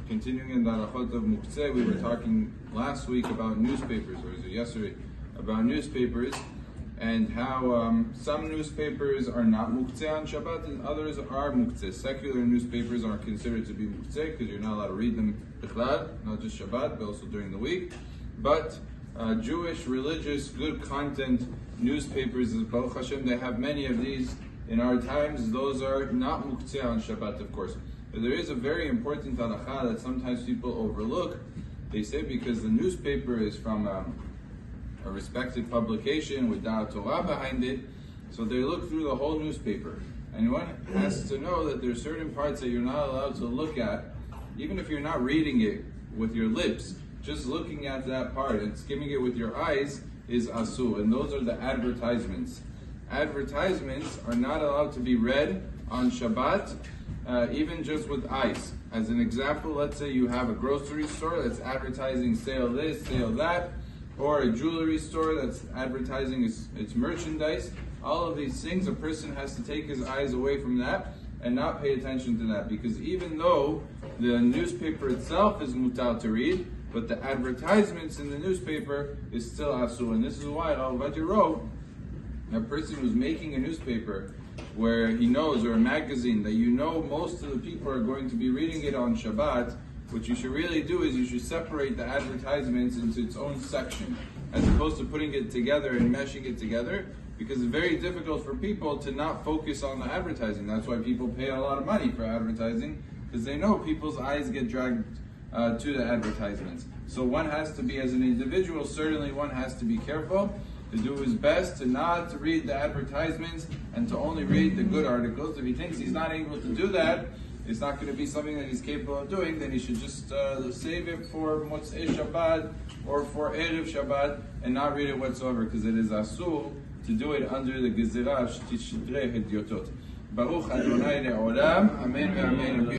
continuing in the halachot of muktzeh, we were talking last week about newspapers, or was it yesterday, about newspapers, and how some newspapers are not muktzeh on Shabbat and others are muktzeh. Secular newspapers are considered to be muktzeh because you're not allowed to read them bichlal, not just Shabbat, but also during the week. But Jewish, religious, good content newspapers, Baruch Hashem, they have many of these in our times. Those are not muktzeh on Shabbat, of course. But there is a very important halakha that sometimes people overlook. They say because the newspaper is from a respected publication with Da'at Torah behind it, so they look through the whole newspaper. And one has to know that there are certain parts that you're not allowed to look at, even if you're not reading it with your lips. Just looking at that part and skimming it with your eyes is asur, and those are the advertisements. Advertisements are not allowed to be read on Shabbat, even just with eyes. As an example, let's say you have a grocery store that's advertising sale this, sale that, or a jewelry store that's advertising its merchandise. All of these things, a person has to take his eyes away from that and not pay attention to that, because even though the newspaper itself is mutar to read, but the advertisements in the newspaper is still asur. And this is why Al-Vadi wrote, a person who's making a newspaper where he knows, or a magazine that you know most of the people are going to be reading it on Shabbat, what you should really do is you should separate the advertisements into its own section, as opposed to putting it together and meshing it together, because it's very difficult for people to not focus on the advertising. That's why people pay a lot of money for advertising, because they know people's eyes get dragged to the advertisements. So one has to be, as an individual, certainly one has to be careful to do his best to not read the advertisements and to only read the good articles. If he thinks he's not able to do that, it's not going to be something that he's capable of doing, then he should just save it for Motzei Shabbat or for Erev Shabbat and not read it whatsoever, because it is asur to do it under the Gezerah Shtidrei Hedyotot. Baruch Adonai Le'olam, Amen ve'Amen.